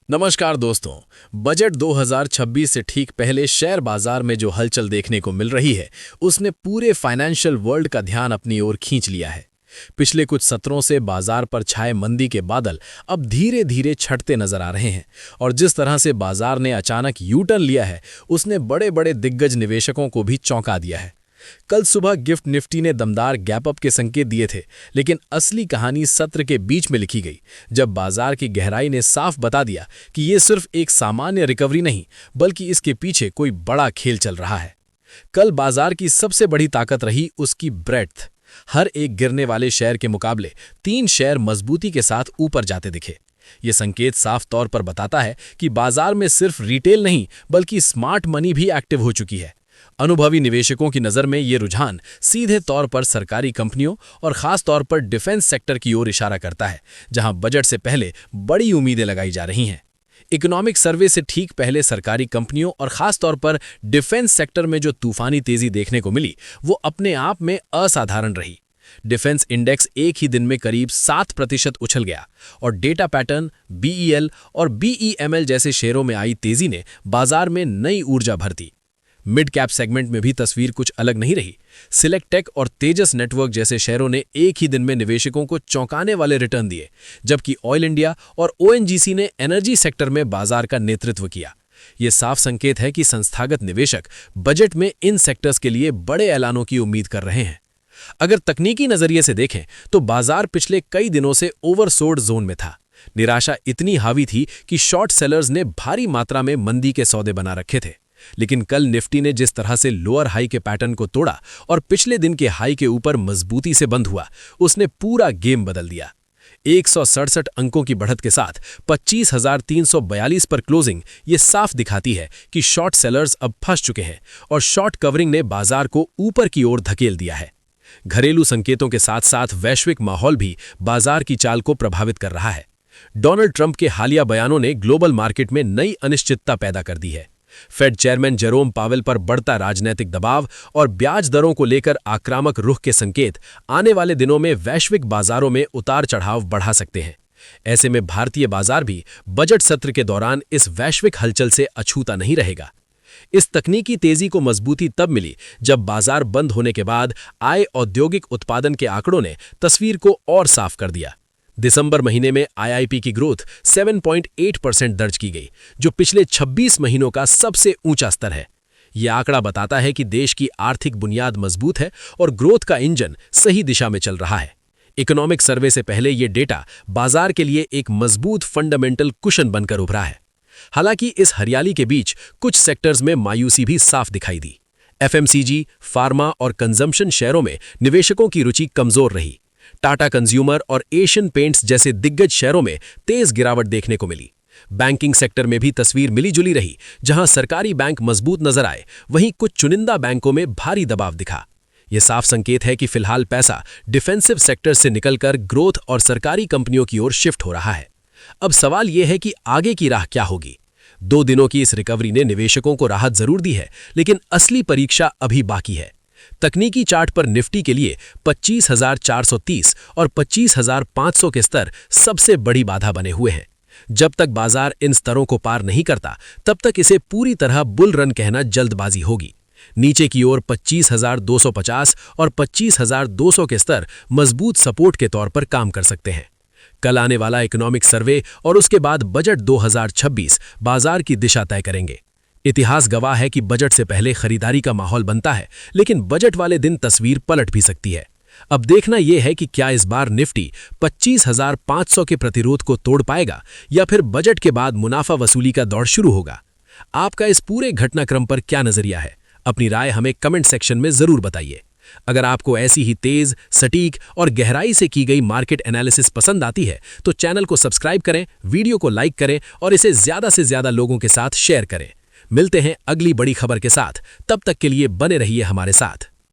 नमस्कार दोस्तों। बजट 2026 से ठीक पहले शेयर बाजार में जो हलचल देखने को मिल रही है उसने पूरे फाइनेंशियल वर्ल्ड का ध्यान अपनी ओर खींच लिया है। पिछले कुछ सत्रों से बाजार पर छाए मंदी के बादल अब धीरे धीरे छटते नजर आ रहे हैं और जिस तरह से बाजार ने अचानक यू टर्न लिया है उसने बड़े बड़े दिग्गज निवेशकों को भी चौंका दिया है। कल सुबह गिफ्ट निफ्टी ने दमदार गैप अप के संकेत दिए थे, लेकिन असली कहानी सत्र के बीच में लिखी गई जब बाजार की गहराई ने साफ बता दिया कि ये सिर्फ एक सामान्य रिकवरी नहीं बल्कि इसके पीछे कोई बड़ा खेल चल रहा है। कल बाजार की सबसे बड़ी ताकत रही उसकी ब्रेड्थ। हर एक गिरने वाले शेयर के मुकाबले 3 शेयर मजबूती के साथ ऊपर जाते दिखे। ये संकेत साफ तौर पर बताता है कि बाजार में सिर्फ रिटेल नहीं बल्कि स्मार्ट मनी भी एक्टिव हो चुकी है। अनुभवी निवेशकों की नज़र में ये रुझान सीधे तौर पर सरकारी कंपनियों और खास तौर पर डिफेंस सेक्टर की ओर इशारा करता है, जहां बजट से पहले बड़ी उम्मीदें लगाई जा रही हैं। इकोनॉमिक सर्वे से ठीक पहले सरकारी कंपनियों और खास तौर पर डिफेंस सेक्टर में जो तूफानी तेजी देखने को मिली वो अपने आप में असाधारण रही। डिफेंस इंडेक्स एक ही दिन में करीब 7% उछल गया और डेटा पैटर्न, बीईएल और बीईएमएल जैसे शेयरों में आई तेजी ने बाजार में नई ऊर्जा भर दी। मिड कैप सेगमेंट में भी तस्वीर कुछ अलग नहीं रही। सिलेक्ट टेक और तेजस नेटवर्क जैसे शेयरों ने एक ही दिन में निवेशकों को चौंकाने वाले रिटर्न दिए, जबकि ऑयल इंडिया और ओएनजीसी ने एनर्जी सेक्टर में बाजार का नेतृत्व किया। ये साफ संकेत है कि संस्थागत निवेशक बजट में इन सेक्टर्स के लिए बड़े ऐलानों की उम्मीद कर रहे हैं। अगर तकनीकी नजरिए से देखें तो बाजार पिछले कई दिनों से ओवरसोल्ड जोन में था। निराशा इतनी हावी थी कि शॉर्ट सेलर्स ने भारी मात्रा में मंदी के सौदे बना रखे थे। लेकिन कल निफ्टी ने जिस तरह से लोअर हाई के पैटर्न को तोड़ा और पिछले दिन के हाई के ऊपर मजबूती से बंद हुआ, उसने पूरा गेम बदल दिया। 167 अंकों की बढ़त के साथ 25,342 पर क्लोजिंग ये साफ दिखाती है कि शॉर्ट सेलर्स अब फंस चुके हैं और शॉर्ट कवरिंग ने बाजार को ऊपर की ओर धकेल दिया है। घरेलू संकेतों के साथ साथ वैश्विक माहौल भी बाजार की चाल को प्रभावित कर रहा है। डोनाल्ड ट्रंप के हालिया बयानों ने ग्लोबल मार्केट में नई अनिश्चितता पैदा कर दी है। फेड चेयरमैन जेरोम पावेल पर बढ़ता राजनीतिक दबाव और ब्याज दरों को लेकर आक्रामक रुख के संकेत आने वाले दिनों में वैश्विक बाजारों में उतार चढ़ाव बढ़ा सकते हैं। ऐसे में भारतीय बाजार भी बजट सत्र के दौरान इस वैश्विक हलचल से अछूता नहीं रहेगा। इस तकनीकी तेजी को मजबूती तब मिली जब बाजार बंद होने के बाद आए औद्योगिक उत्पादन के आंकड़ों ने तस्वीर को और साफ कर दिया। दिसंबर महीने में आईआईपी की ग्रोथ 7.8% दर्ज की गई, जो पिछले 26 महीनों का सबसे ऊंचा स्तर है। यह आंकड़ा बताता है कि देश की आर्थिक बुनियाद मजबूत है और ग्रोथ का इंजन सही दिशा में चल रहा है। इकोनॉमिक सर्वे से पहले यह डेटा बाजार के लिए एक मजबूत फंडामेंटल कुशन बनकर उभरा है। हालांकि इस हरियाली के बीच कुछ सेक्टर्स में मायूसी भी साफ दिखाई दी। एफएमसीजी, फार्मा और कंजम्पशन शेयरों में निवेशकों की रुचि कमजोर रही। टाटा कंज्यूमर और एशियन पेंट्स जैसे दिग्गज शेयरों में तेज गिरावट देखने को मिली। बैंकिंग सेक्टर में भी तस्वीर मिलीजुली रही, जहां सरकारी बैंक मजबूत नजर आए, वहीं कुछ चुनिंदा बैंकों में भारी दबाव दिखा। यह साफ संकेत है कि फिलहाल पैसा डिफेंसिव सेक्टर से निकलकर ग्रोथ और सरकारी कंपनियों की ओर शिफ्ट हो रहा है। अब सवाल यह है कि आगे की राह क्या होगी। 2 दिनों की इस रिकवरी ने निवेशकों को राहत जरूर दी है, लेकिन असली परीक्षा अभी बाकी है। तकनीकी चार्ट पर निफ्टी के लिए 25,430 और 25,500 के स्तर सबसे बड़ी बाधा बने हुए हैं। जब तक बाजार इन स्तरों को पार नहीं करता, तब तक इसे पूरी तरह बुल रन कहना जल्दबाजी होगी। नीचे की ओर 25,250 और 25,200 के स्तर मजबूत सपोर्ट के तौर पर काम कर सकते हैं। कल आने वाला इकोनॉमिक सर्वे और उसके बाद बजट 2026 बाजार की दिशा तय करेंगे। इतिहास गवाह है कि बजट से पहले खरीदारी का माहौल बनता है, लेकिन बजट वाले दिन तस्वीर पलट भी सकती है। अब देखना यह है कि क्या इस बार निफ्टी 25,500 के प्रतिरोध को तोड़ पाएगा या फिर बजट के बाद मुनाफा वसूली का दौर शुरू होगा। आपका इस पूरे घटनाक्रम पर क्या नजरिया है? अपनी राय हमें कमेंट सेक्शन में जरूर बताइए। अगर आपको ऐसी ही तेज, सटीक और गहराई से की गई मार्केट एनालिसिस पसंद आती है तो चैनल को सब्सक्राइब करें, वीडियो को लाइक करें और इसे ज्यादा से ज्यादा लोगों के साथ शेयर करें। मिलते हैं अगली बड़ी खबर के साथ। तब तक के लिए बने रहिए हमारे साथ।